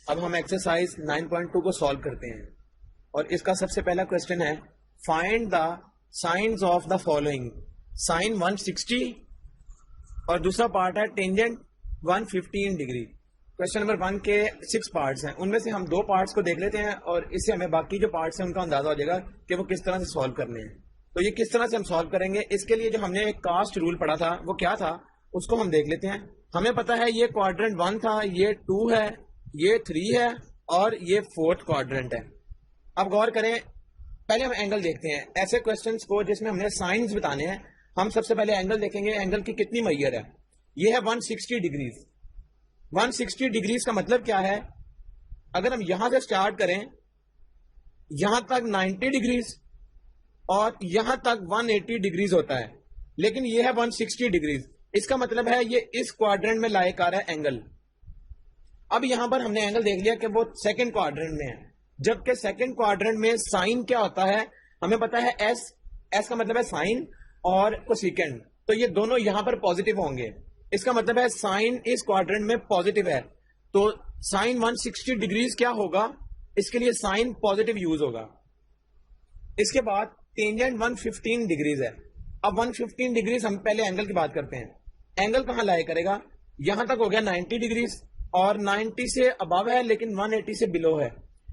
اب ہم ایکسرسائز 9.2 کو سالو کرتے ہیں اور اس کا سب سے پہلا کوشچن ہے find the sines of the following. Sine 160 اور دوسرا پارٹ ہے ٹینجنٹ 115 ڈگری. کوشچن نمبر 1 کے 6 پارٹس ہیں، ان میں سے ہم 2 پارٹس کو دیکھ لیتے ہیں اور اس سے ہمیں باقی جو پارٹس ہیں ان کا اندازہ ہو جائے گا کہ وہ کس طرح سے سالو کرنے ہیں. تو یہ کس طرح سے ہم سالو کریں گے، اس کے لیے جو ہم نے ایک کاسٹ رول پڑھا تھا وہ کیا تھا اس کو ہم دیکھ لیتے ہیں. ہمیں پتا ہے یہ کوارڈرنٹ 1 تھا، یہ 2 ہے، یہ 3 ہے اور یہ 4تھ کوارڈرنٹ ہے. اب غور کریں، پہلے ہم اینگل دیکھتے ہیں. ایسے کوشچنس کو جس میں ہم نے سائنز بتانے ہیں، ہم سب سے پہلے اینگل دیکھیں گے. اینگل کی کتنی میئر ہے؟ یہ ہے 160 ڈگریز. 160 ڈگریز کا مطلب کیا ہے؟ اگر ہم یہاں سے سٹارٹ کریں، یہاں تک 90 ڈگریز اور یہاں تک 180 ڈگریز ہوتا ہے، لیکن یہ ہے 160 ڈگریز. اس کا مطلب ہے یہ اس کوارڈرنٹ میں لائق آ رہا ہے اینگل. اب یہاں پر ہم نے اینگل دیکھ لیا کہ وہ سیکنڈ کوارڈرنٹ میں ہے، جبکہ سیکنڈ کوارڈرنٹ میں سائن کیا ہوتا ہے ہمیں پتا ہے ایس. ایس کا مطلب ہے سائن اور کوسیکنڈ، تو یہ دونوں یہاں پر پازیٹیو ہوں گے. اس کا مطلب ہے سائن اس کوارڈرنٹ میں پازیٹیو ہے، تو سائن 160 ڈگریز کیا ہوگا؟ اس کے لیے سائن پازیٹیو یوز ہوگا. اس کے بعد ٹینجنٹ 115 ڈگریز ہے. اب 115 ڈگریز ہم پہلے اینگل کی بات کرتے ہیں. اینگل کہاں لائے کرے گا؟ یہاں تک ہو گیا 90 ڈگریز اور 90 سے ابو ہے لیکن 180 سے بلو ہے،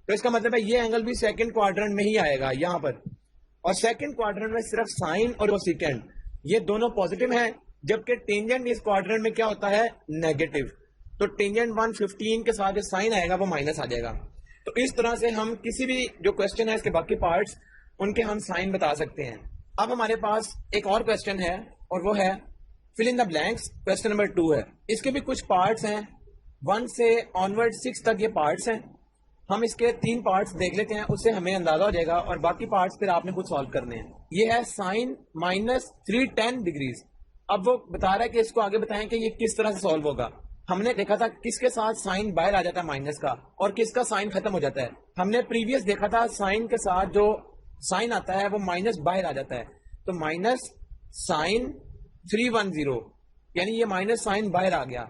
تو اس کا مطلب ہے یہ اینگل بھی سیکنڈ کوارڈرنٹ میں ہی آئے گا یہاں پر. اور سیکنڈ کوارڈرنٹ میں صرف سائن اور کوسیکنڈ یہ دونوں پازیٹیو ہیں، جبکہ ٹینجنٹ اس کوارڈرنٹ میں کیا ہوتا ہے؟ نیگیٹو. تو ٹینجنٹ 115 کے ساتھ جو سائن آئے گا وہ مائنس آ جائے گا. تو اس طرح سے ہم کسی بھی جو کوشچن ہے اس کے باقی پارٹس ان کے ہم سائن بتا سکتے ہیں. اب ہمارے پاس ایک اور کوشچن ہے اور وہ ہے فل ان دا بلینکس. کوشچن نمبر 2 ہے، اس کے بھی کچھ پارٹس ہیں، 1 سے آنورڈ 6 تک یہ پارٹس ہیں. ہم اس کے 3 پارٹس دیکھ لیتے ہیں، اس سے ہمیں اندازہ ہو جائے گا اور باقی پارٹس پھر آپ نے خود سالو کرنے ہیں. یہ ہے سائن -310 ڈگریز. اب وہ بتا رہا ہے کہ اس کو آگے بتائیں کہ یہ کس طرح سے سالو ہوگا. ہم نے دیکھا تھا کس کے ساتھ سائن باہر آ جاتا ہے مائنس کا اور کس کا سائن ختم ہو جاتا ہے. ہم نے پریویس دیکھا تھا سائن کے ساتھ جو سائن آتا ہے وہ مائنس باہر آ جاتا ہے، تو مائنس سائن 310 یعنی یہ مائنس سائن باہر آ گیا.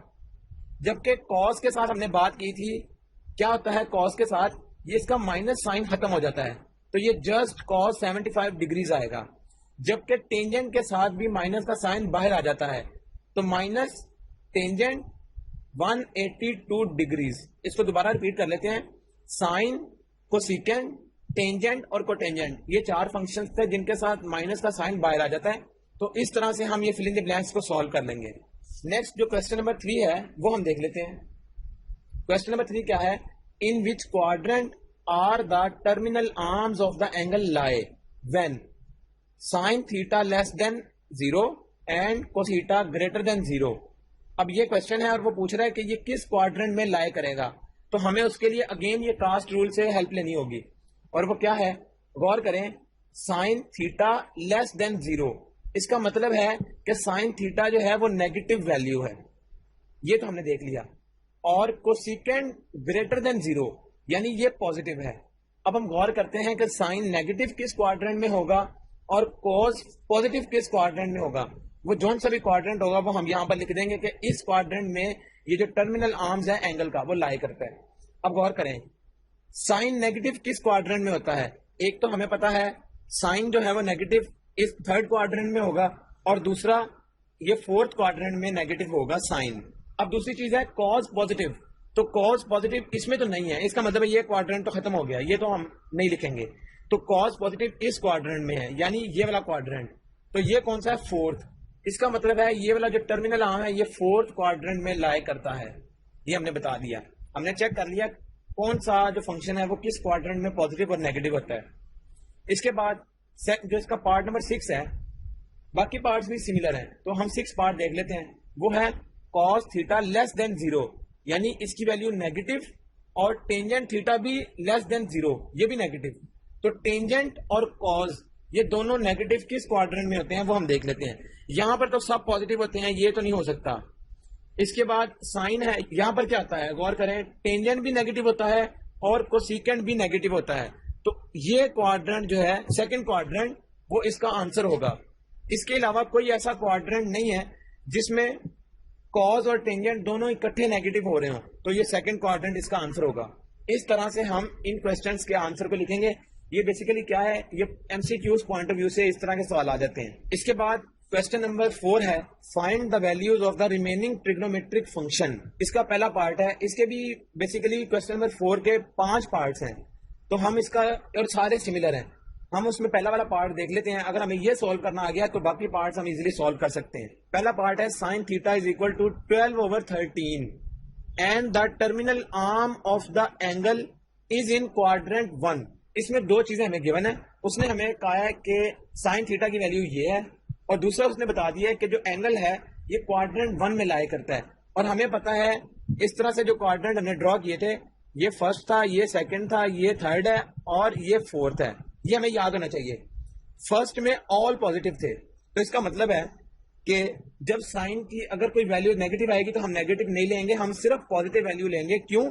جبکہ کاس کے ساتھ ہم نے بات کی تھی، کیا ہوتا ہے کاس کے ساتھ؟ یہ اس کا مائنس سائن ختم ہو جاتا ہے، تو یہ جسٹ کاس 75 ڈگریز آئے گا. جبکہ ٹینجنٹ کے ساتھ بھی مائنس کا سائن باہر آ جاتا ہے، تو مائنس ٹینجنٹ 182 ڈگریز. اس کو دوبارہ ریپیٹ کر لیتے ہیں. سائن، کوسیکنڈ، ٹینجنٹ اور کوٹینجنٹ یہ 4 فنکشنز تھے جن کے ساتھ مائنس کا سائن باہر آ جاتا ہے. تو اس طرح سے ہم یہ فل ان دی بلینکس کو سالو کر لیں گے. نیکسٹ جو کوشچن نمبر 3 ہے وہ ہم دیکھ لیتے ہیں. کوشچن نمبر 3 کیا ہے؟ ان وچ quadrant are the terminal arms of the angle lie when sine theta less than 0 and cos theta greater than 0. اب یہ کوشچن ہے اور وہ پوچھ رہا ہے کہ یہ کس کوارڈرنٹ میں لائے کرے گا، تو ہمیں اس کے لیے اگین یہ کاسٹ رول سے ہیلپ لینی ہوگی. اور وہ کیا ہے؟ غور کریں، سائن تھیٹا لیس دین 0 اس کا مطلب ہے کہ سائن تھیٹا جو ہے وہ نیگیٹو ویلیو ہے، یہ تو ہم نے دیکھ لیا. اور کوسیکنڈ گریٹر دین 0 یعنی یہ پازیٹیو ہے. اب ہم غور کرتے ہیں کہ سائن نیگیٹو کس کوارڈرنٹ میں ہوگا اور کوس پازیٹیو کس کوارڈرنٹ میں ہوگا. وہ جون سا بھی کوارڈرنٹ ہوگا وہ ہم یہاں پر لکھ دیں گے کہ اس کوارڈرنٹ میں یہ جو ٹرمینل آرمز ہے اینگل کا وہ لائے کرتا ہے. اب غور کریں، سائن نیگیٹو کس کوارڈرنٹ میں ہوتا ہے؟ ایک تو ہمیں پتا ہے سائن جو ہے وہ نیگیٹو اس 3rd کوارڈرنٹ میں ہوگا اور دوسرا یہ 4تھ کوارڈرنٹ میں نیگیٹو ہوگا سائن. اب دوسری چیز ہے کاز پازیٹیو، تو کاز پازیٹیو اس میں تو نہیں ہے، اس کا مطلب ہے یہ کوارڈرنٹ تو ختم ہو گیا، یہ تو ہم نہیں لکھیں گے. تو کاز پازیٹیو اس کوارڈرنٹ میں ہے یعنی یہ والا کوارڈرنٹ. تو یہ کون سا ہے؟ 4تھ. اس کا مطلب ہے یہ والا جو ٹرمینل آرم ہے یہ 4تھ کوارڈرنٹ میں لائے کرتا ہے. یہ ہم نے بتا دیا، ہم نے چیک کر لیا کون سا جو فنکشن ہے وہ کس کوارڈرنٹ میں پازیٹیو اور نیگیٹو ہوتا ہے. اس کے بعد جو اس کا پارٹ نمبر 6 ہے، باقی پارٹس بھی سملر ہیں تو ہم 6 پارٹ دیکھ لیتے ہیں. وہ ہے cos تھیٹا لیس دین 0 یعنی اس کی ویلیو نیگیٹو اور ٹینجنٹ تھیٹا بھی لیس دین 0 یہ بھی نیگیٹو. تو ٹینجنٹ اور cos یہ دونوں نیگیٹو کس کوارڈرنٹ میں ہوتے ہیں وہ ہم دیکھ لیتے ہیں. یہاں پر تو سب پازیٹیو ہوتے ہیں، یہ تو نہیں ہو سکتا. اس کے بعد سائن ہے، یہاں پر کیا آتا ہے؟ غور کریں، ٹینجنٹ بھی نیگیٹو ہوتا ہے اور کوسیکنڈ بھی نیگیٹو ہوتا ہے. تو یہ کوارڈرنٹ جو ہے سیکنڈ کوارڈرنٹ وہ اس کا آنسر ہوگا. اس کے علاوہ کوئی ایسا کوارڈرنٹ نہیں ہے جس میں कॉज और टेंजेंट दोनों इकट्ठे नेगेटिव हो रहे हो तो ये सेकंड क्वाड्रेंट इसका आंसर होगा। इस तरह से हम इन क्वेश्चंस के आंसर को लिखेंगे। ये बेसिकली क्या है, ये एमसीक्यूज पॉइंट ऑफ व्यू से इस तरह के सवाल आ जाते हैं। इसके बाद क्वेश्चन नंबर 4 है find the values of the remaining trigonometric function. इसका पहला पार्ट है, इसके भी बेसिकली क्वेश्चन नंबर 4 के 5 पार्ट्स हैं, तो हम इसका और सारे सिमिलर हैं, हम उसमें पहला वाला पार्ट देख लेते हैं। अगर हमें ये सॉल्व करना आ गया तो बाकी पार्ट्स हम इजीली सॉल्व कर सकते हैं। पहला पार्ट है sine theta is equal to 12/13 and the terminal arm of the angle is in quadrant 1। इसमें दो चीजें हमें गिवन है। उसने हमें कहा है कि साइन थीटा की वैल्यू ये है और दूसरा उसने बता दिया है कि जो एंगल है ये क्वाड्रेंट 1 में लाया करता है। और हमें पता है इस तरह से जो क्वाड्रेंट हमने ड्रॉ किए थे, ये फर्स्ट था, ये सेकंड था, ये थर्ड है और ये फोर्थ है। ये हमें याद होना चाहिए। फर्स्ट में ऑल पॉजिटिव थे, तो इसका मतलब है कि जब साइन की अगर कोई वैल्यू नेगेटिव आएगी तो हम नेगेटिव नहीं लेंगे, हम सिर्फ पॉजिटिव वैल्यू लेंगे। क्यों?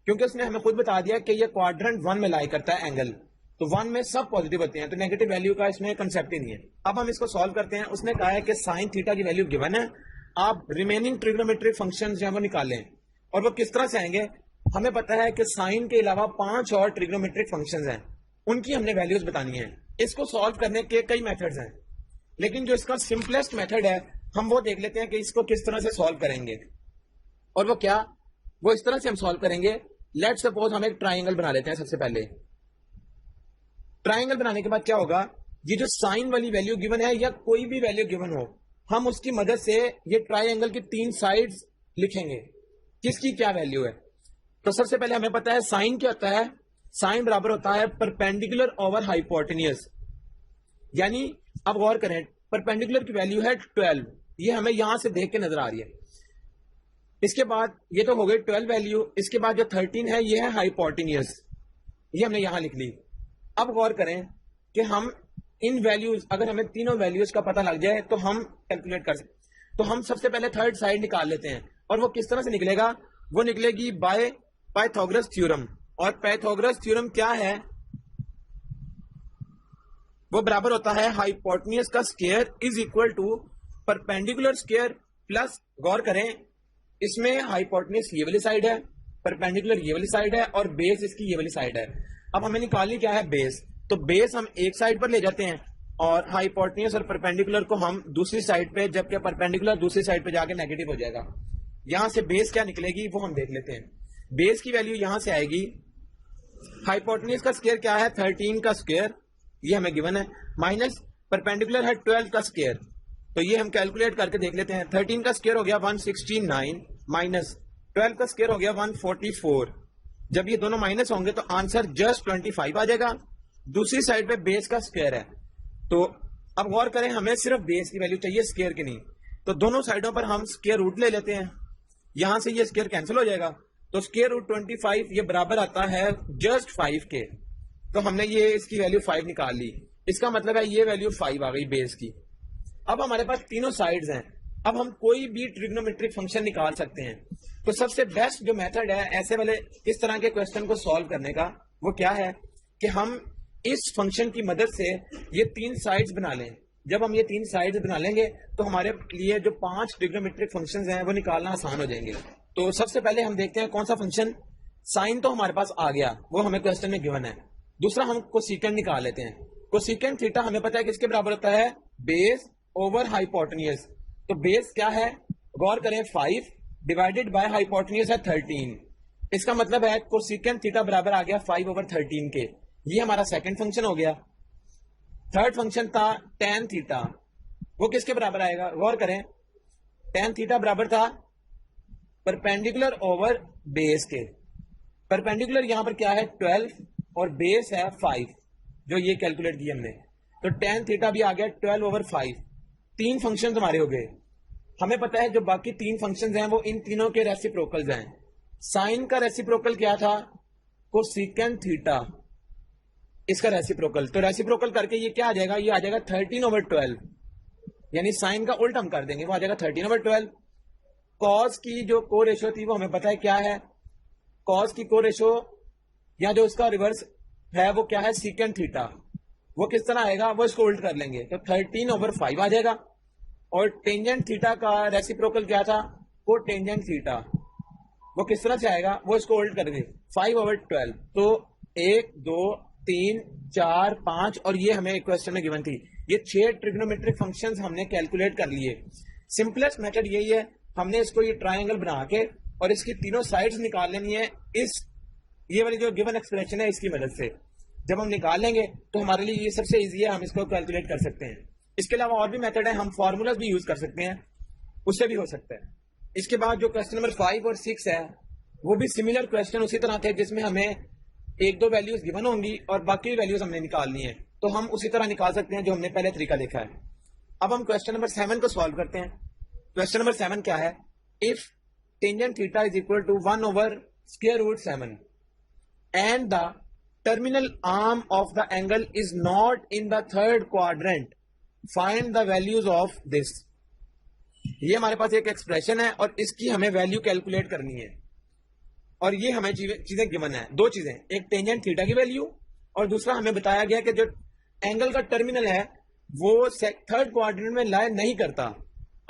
क्योंकि उसने हमें खुद बता दिया कि ये क्वाड्रेंट 1 में लाई करता है एंगल, तो 1 में सब पॉजिटिव होते हैं, तो नेगेटिव वैल्यू का इसमें कंसेप्ट ही नहीं है। अब हम इसको सॉल्व करते हैं। उसने कहा है कि साइन थीटा की वैल्यू गिवन है, आप रिमेनिंग ट्रिग्नोमेट्रिक फंक्शन जो है वो निकालें। और वो किस तरह से आएंगे, हमें पता है कि साइन के अलावा 5 और ट्रिग्नोमेट्रिक फंक्शंस हैं, उनकी हमने वैल्यूज बतानी है। इसको सॉल्व करने के कई मेथड्स हैं, लेकिन जो इसका सिंपलेस्ट मेथड है हम वो देख लेते हैं कि इसको किस तरह से सॉल्व करेंगे। और वो क्या, वो इस तरह से हम सॉल्व करेंगे। लेट सपोज हम एक ट्राइंगल बना लेते हैं। सबसे पहले ट्राइंगल बनाने के बाद क्या होगा, ये जो साइन वाली वैल्यू गिवन है या कोई भी वैल्यू गिवन हो, हम उसकी मदद से ये ट्राइंगल की 3 साइड्स लिखेंगे, किसकी क्या वैल्यू है। तो सबसे पहले हमें पता है साइन क्या होता है, साइन बराबर होता है परपेंडिकुलर ओवर हाइपोटेन्यूज। यानी अब गौर करें, परपेंडिकुलर की वैल्यू है 12, ये हमें यहां से देख के नजर आ रही है। इसके बाद ये तो हो गई 12 वैल्यू। इसके बाद जो 13 है ये है हाइपोटेन्यूज, ये हमने यहां लिख ली। अब गौर करें कि हम इन वैल्यूज, अगर हमें तीनों वैल्यूज का पता लग जाए तो हम कैलकुलेट कर सकते। तो हम सबसे पहले थर्ड साइड निकाल लेते हैं, और वो किस तरह से निकलेगा, वो निकलेगी बाय पाइथागोरस थ्योरम। और पाइथागोरस थ्योरम क्या है, वो बराबर होता है हाइपोटेन्यूज का square is equal to perpendicular square plus, गौर करें इसमें हाइपोटेन्यूज ये वाली साइड है, परपेंडिकुलर ये वाली साइड है और बेस इसकी ये वाली साइड है। अब हमें निकालनी क्या है, बेस। तो बेस हम एक साइड पर ले जाते हैं और हाइपोटेन्यूज और परपेंडिकुलर को हम दूसरी साइड पे, जबकि परपेंडिकुलर दूसरी साइड पे जाके नेगेटिव हो जाएगा। यहां से बेस क्या निकलेगी वो हम देख लेते हैं। बेस की वैल्यू यहां से आएगी, हाइपोटेन्यूज का स्क्वायर क्या है 13 का स्क्वायर, ये हमें गिवन है, माइनस परपेंडिकुलर है 12 का स्क्वायर, तो ये हम कैलकुलेट करके देख लेते हैं। 13 का स्क्वायर हो गया 169 माइनस 12 का स्क्वायर हो गया 144। जब ये दोनों माइनस होंगे तो आंसर जस्ट 25 आ जाएगा। दूसरी साइड पे बेस का स्क्वायर है, तो अब गौर करें हमें सिर्फ बेस की वैल्यू चाहिए, स्क्वायर की नहीं। तो दोनों साइडों पर हम स्क्वायर रूट ले लेते हैं, यहां से ये स्क्वायर कैंसिल हो जाएगा, तो स्क्वायर रूट 25 ये बराबर आता है जस्ट 5 के। तो हमने ये इसकी वैल्यू 5 निकाल ली, इसका मतलब है ये वैल्यू 5 आ गई बेस की। अब हमारे पास तीनों साइड्स हैं, अब हम कोई भी ट्रिग्नोमेट्रिक फंक्शन निकाल सकते हैं। तो सबसे बेस्ट जो मेथड है ऐसे वाले इस तरह के क्वेश्चन को सॉल्व करने का, वो क्या है कि हम इस फंक्शन की मदद से ये 3 साइड्स बना लें। जब हम ये 3 साइड्स बना लेंगे तो हमारे लिए जो 5 ट्रिग्नोमेट्रिक फंक्शंस हैं वो निकालना आसान हो जाएंगे। तो सबसे पहले हम देखते हैं कौन सा फंक्शन, साइन तो हमारे पास आ गया, वो हमें क्वेश्चन में गिवन है। दूसरा हम कोसेकेंट निकाल लेते हैं। कोसेकेंट थीटा हमें पता है किसके बराबर होता है, बेस ओवर हाइपोटेन्यूज। तो बेस क्या है, गौर करें 5 डिवाइडेड बाय हाइपोटेन्यूज है 13, इसका मतलब है कोसेकेंट थीटा बराबर आ गया 5/13 के। ये हमारा सेकंड फंक्शन हो गया। थर्ड फंक्शन था tan थीटा, वो किसके बराबर आएगा, गौर करें tan थीटा बराबर था परपेंडिकुलर ओवर बेस के। परपेंडिकुलर यहां पर क्या है 12 और बेस है 5, जो ये कैलकुलेट किया हमने। तो tan थीटा भी आ गया 12/5। 3 फंक्शन हमारे हो गए। हमें पता है जो बाकी 3 फंक्शंस हैं वो इन तीनों के रेसिप्रोकल्स हैं। साइन का रेसिप्रोकल क्या था, कोसेकेंट थीटा, इसका रेसिप्रोकल। तो रेसिप्रोकल करके ये क्या आ जाएगा, ये आ जाएगा 13/12, यानी साइन का उल्टा हम कर देंगे, वो आ जाएगा 13/12। कॉस की जो को रेशो थी वो हमें पता है क्या है, कॉस की को रेशो या जो उसका रिवर्स है वो क्या है सीकेंट थीटा, वो किस तरह आएगा, वो इसको उल्ट कर लेंगे तो 13/5 आ जाएगा। और टेंजेंट थीटा का रेसिप्रोकल क्या था, को टेंजेंट थीटा, वो किस तरह से आएगा, वो इसको उल्ट कर दे 5/12, तो 1 2 3 4 5 और ये हमें क्वेश्चन में गिवन थी, ये 6 ट्रिग्नोमेट्रिक फंक्शंस हमने कैलकुलेट कर लिए। सिंपलेस्ट मेथड यही है, हमने इसको ये ट्रायंगल बना के और इसकी तीनों साइड्स निकाल लेनी है इस ये वाली जो गिवन एक्सप्रेशन है इसकी मदद से। जब हम निकाल लेंगे तो हमारे लिए ये सबसे इजी है, हम इसको कैलकुलेट कर सकते हैं। इसके अलावा और भी मेथड है, हम फॉर्मूलाज भी यूज कर सकते हैं, उससे भी हो सकता है। इसके बाद जो क्वेश्चन नंबर 5 और 6 है वो भी सिमिलर क्वेश्चन उसी तरह थे, जिसमें हमें 1-2 वैल्यूज गिवन होंगी और बाकी वैल्यूज हमने निकालनी है, तो हम उसी तरह निकाल सकते हैं जो हमने पहले तरीका देखा है। अब हम क्वेश्चन नंबर 7 को सॉल्व करते हैं। क्वेश्चन नंबर 7 क्या है, if tangent theta is equal to 1/√7 and the terminal arm of the angle is not in the third quadrant, find the values of this। ये हमारे पास एक एक्सप्रेशन है और इसकी हमें वैल्यू कैलकुलेट करनी है, और ये हमें चीजें गिवन है, दो चीजें, एक टेंजेंट थीटा की वैल्यू और दूसरा हमें बताया गया कि जो एंगल का टर्मिनल है वो थर्ड क्वाड्रेंट में लाई नहीं करता।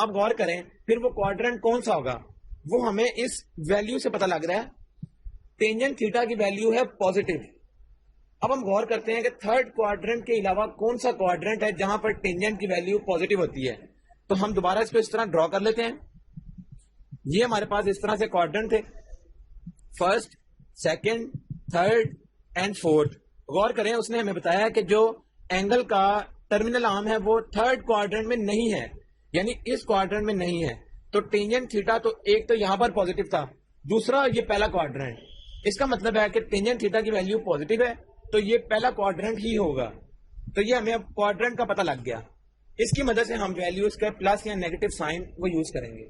अब गौर करें, फिर वो क्वाड्रेंट कौन सा होगा, वो हमें इस वैल्यू से पता लग रहा है। टेंजेंट थीटा की वैल्यू है पॉजिटिव। अब हम गौर करते हैं कि थर्ड क्वाड्रेंट के अलावा कौन सा क्वाड्रेंट है जहां पर टेंजेंट की वैल्यू पॉजिटिव होती है। तो हम दोबारा इसको इस तरह ड्रॉ कर लेते हैं। ये हमारे पास इस तरह से क्वाड्रेंट थे, first, second, third and fourth. गौर करें, उसने हमें बताया कि जो एंगल का टर्मिनल आर्म है वो थर्ड क्वाड्रेंट में नहीं है, यानी इस क्वाड्रेंट में नहीं है। तो टेंजेंट थीटा तो एक तो यहां पर पॉजिटिव था, दूसरा ये पहला क्वाड्रेंट, इसका मतलब है कि टेंजेंट थीटा की वैल्यू पॉजिटिव है तो ये पहला क्वाड्रेंट ही होगा। तो ये हमें अब क्वाड्रेंट का पता लग गया। इसकी मदद से हम वैल्यूज का प्लस या नेगेटिव साइन वो यूज करेंगे।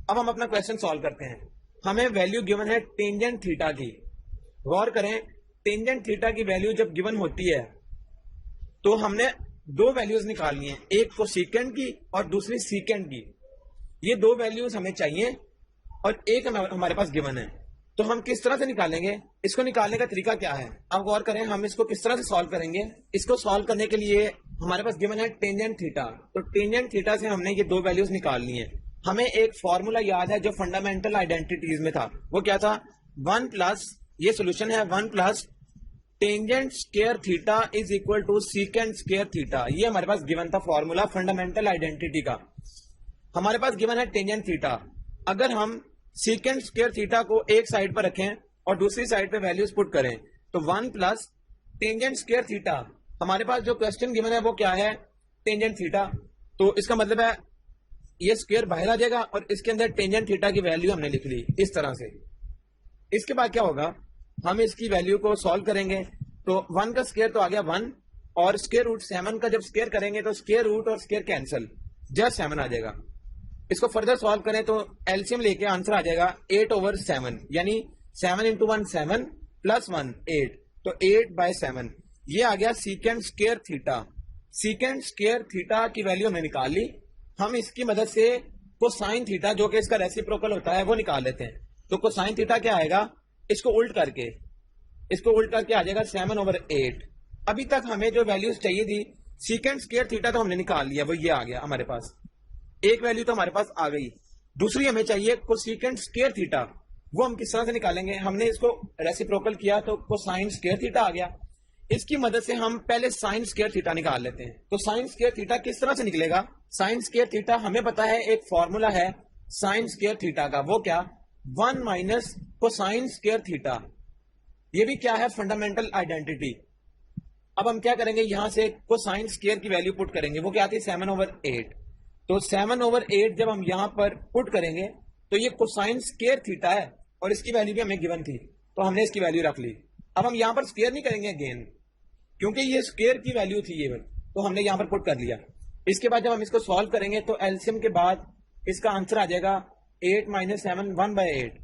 अब हम अपना क्वेश्चन सॉल्व करते हैं। हमें वैल्यू गिवन है टेंजेंट थीटा की। गौर करें, टेंजेंट थीटा की वैल्यू जब गिवन होती है तो हमने दो वैल्यूज निकालनी है, एक को सीकेंड की और दूसरी सीकेंड की। ये दो वैल्यूज हमें चाहिए और एक हमारे पास गिवन है, तो हम किस तरह से निकालेंगे, इसको निकालने का तरीका क्या है। अब गौर करें, हम इसको किस तरह से सॉल्व करेंगे। इसको सॉल्व करने के लिए हमारे पास गिवन है टेंजेंट थीटा, तो टेंजेंट थीटा से हमने ये दो वैल्यूज निकालनी है। हमें एक फॉर्मूला याद है जो फंडामेंटल आइडेंटिटीज में था, वो क्या था, 1 प्लस, ये सोल्यूशन है, 1 plus tangent square theta is equal to secant square theta. ये हमारे पास गिवन था फॉर्मूला फंडामेंटल आइडेंटिटी का। हमारे पास गिवन है टेंजेंट थीटा। अगर हम सीकेंड स्क्वायर थीटा को एक साइड पर रखें और दूसरी साइड पे वैल्यूज पुट करें तो 1 प्लस टेंजेंट स्क्वायर थीटा, हमारे पास जो क्वेश्चन गिवन है वो क्या है, टेंजेंट थीटा। तो इसका मतलब है ये स्क्वायर बाहर आ जाएगा और इसके अंदर टेंजेंट थीटा की वैल्यू हमने लिख ली इस तरह से। इसके बाद क्या होगा, हम इसकी वैल्यू को सॉल्व करेंगे तो 1 का स्क्वायर तो आ गया 1 और स्क्वायर रूट 7 का जब स्क्वायर करेंगे तो स्क्वायर रूट और स्क्वायर कैंसिल, जस्ट 7 आ जाएगा। इसको फर्दर सॉल्व करें तो एलसीएम लेके आंसर आ जाएगा 8/7, यानी 7 into 1 7 प्लस 1 8, तो 8/7। ये आ गया सीकेंड स्क्वायर थीटा। सीकेंड स्क्वायर थीटा की वैल्यू हमने निकाल ली। हम इसकी मदद से कोसाइन थीटा, जो कि इसका रेसिप्रोकल होता है, वो निकाल लेते हैं। तो कोसाइन थीटा क्या आएगा, इसको उल्ट करके आ जाएगा 7/8। अभी तक हमें जो वैल्यूज चाहिए थी, सीकेंड स्क्वायर थीटा तो हमने निकाल लिया, वो ये आ गया हमारे पास, एक वैल्यू तो हमारे पास आ गई। दूसरी हमें चाहिए कोसेकेंड स्क्वायर थीटा, वो हम किस तरह से निकालेंगे। हमने इसको रेसिप्रोकल किया तो कोसाइन स्क्वायर थीटा आ गया। इसकी मदद से हम पहले साइन स्क्वायर थीटा निकाल लेते हैं। तो साइन स्क्वायर थीटा किस तरह से निकलेगा, साइन स्क्वायर थीटा हमें पता है, एक फॉर्मूला है साइन स्क्वायर थीटा का, वो क्या, 1 माइनस कोसाइन स्क्वायर थीटा। ये भी क्या है, फंडामेंटल आइडेंटिटी। अब हम क्या करेंगे, यहां से कोसाइन स्क्वायर की वैल्यू पुट करेंगे, वो क्या आती है 7/8। तो 7/8 जब हम यहां पर पुट करेंगे तो ये कोसाइन स्क्वायर थीटा है और इसकी वैल्यू भी हमें गिवन थी, तो हमने इसकी वैल्यू रख ली। अब हम यहां पर स्क्वायर नहीं करेंगे अगेन, क्योंकि ये स्क्वायर की वैल्यू थी ये, तो हमने यहां पर पुट कर लिया। इसके बाद जब हम इसको सॉल्व करेंगे तो एलसीएम के बाद इसका आंसर आ जाएगा 8 - 7 1/8।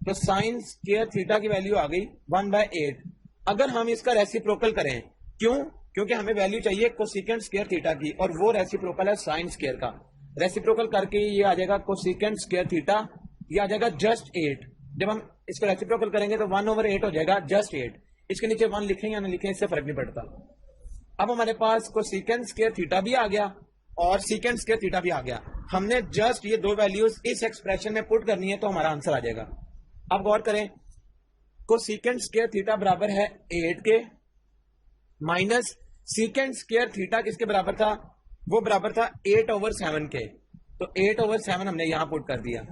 तो साइन स्क्वायर थीटा की वैल्यू आ गई 1/8। अगर हम इसका रेसिप्रोकल करें, क्यों, क्योंकि हमें वैल्यू चाहिए कोसेकेंड स्क्वायर थीटा की और वो रेसिप्रोकल है साइन स्क्वायर का। रेसिप्रोकल करके ये आ जाएगा कोसेकेंड स्क्वायर थीटा, ये आ जाएगा जस्ट 8। जब हम इसको रेसिप्रोकल करेंगे तो 1/8 हो जाएगा जस्ट 8। इसके नीचे 1 लिखें या ना लिखें इससे फर्क नहीं पड़ता। अब हमारे पास कोसेकेंड स्क्वायर थीटा भी आ गया اور سیکنڈ اسکوائر تھیٹا بھی آ گیا. ہم نے جسٹ یہ دو ویلیوز اس ایکسپریشن میں پٹ کرنی ہے تو ہمارا آنسر آ جائے گا. اب غور کریں کو سیکنڈ اسکوائر تھیٹا برابر ہے 8 کے مائنس سیکنڈ اسکوائر تھیٹا کس کے برابر تھا, وہ برابر تھا 8/7 کے. تو 8/7 ہم نے یہاں پٹ کر دیا.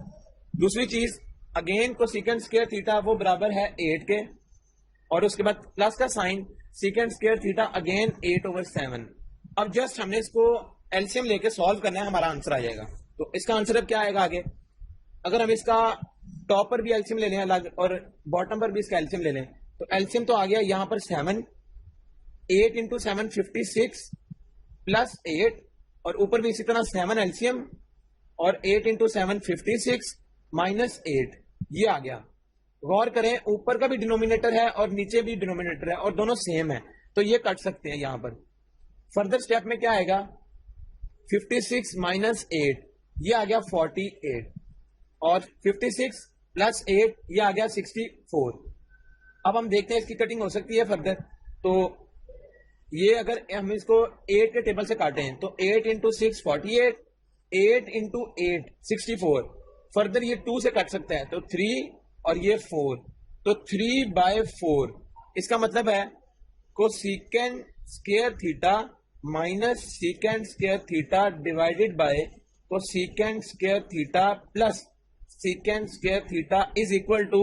دوسری چیز اگین کو سیکنڈ اسکوائر تھیٹا وہ برابر ہے 8 کے اور اس کے بعد پلس کا sine secant square theta again 8/7. اب جسٹ ہم نے اس کو ایلسیم لے کے سالو کرنا ہے, ہمارا آنسر آ جائے گا. تو اس کا آنسر اب کیا آئے گا آگے, اگر ہم اس کا ٹاپ پر بھی ایلسیم لے لیں الگ اور باٹم پر بھی اس کا ایلسیم لے لیں تو ایلسیم تو آ گیا یہاں پر 7, 8 into 7 56 پلس 8 اور اوپر بھی اسی طرح 7 ایلسیم اور 8 into 7 56 مائنس 8 یہ آ گیا. غور کریں اوپر کا بھی ڈینومینیٹر ہے اور نیچے بھی ڈینومینیٹر ہے اور دونوں سیم ہے تو یہ کٹ سکتے ہیں یہاں پر. فردر اسٹیپ میں کیا آئے گا 56 مائنس 8 یہ آ گیا 48 اور 56 پلس 8 یہ آ گیا 64. اب ہم دیکھتے ہیں اس کی کٹنگ ہو سکتی ہے فردر. تو یہ اگر ہم اس کو 8 کے ٹیبل سے کاٹیں تو 8 into 6 48 8 into 8 64. فردر یہ 2 سے کٹ سکتا ہے تو 3 اور یہ 4 تو 3/4. اس کا مطلب ہے cosec square theta minus sec square theta divided by cosec square theta plus sec square theta is equal to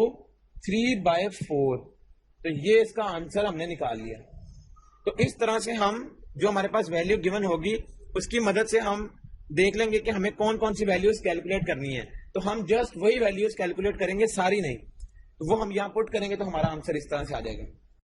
3/4. تو یہ اس کا آنسر ہم نے نکال لیا. تو اس طرح سے ہم جو ہمارے پاس ویلیو گیون ہوگی اس کی مدد سے ہم دیکھ لیں گے کہ ہمیں کون کون سی ویلیوز کیلکولیٹ کرنی ہے. تو ہم جسٹ وہی ویلیوز کیلکولیٹ کریں گے, ساری نہیں. تو وہ ہم یہاں پٹ کریں گے تو ہمارا آنسر اس طرح سے آ جائے گا.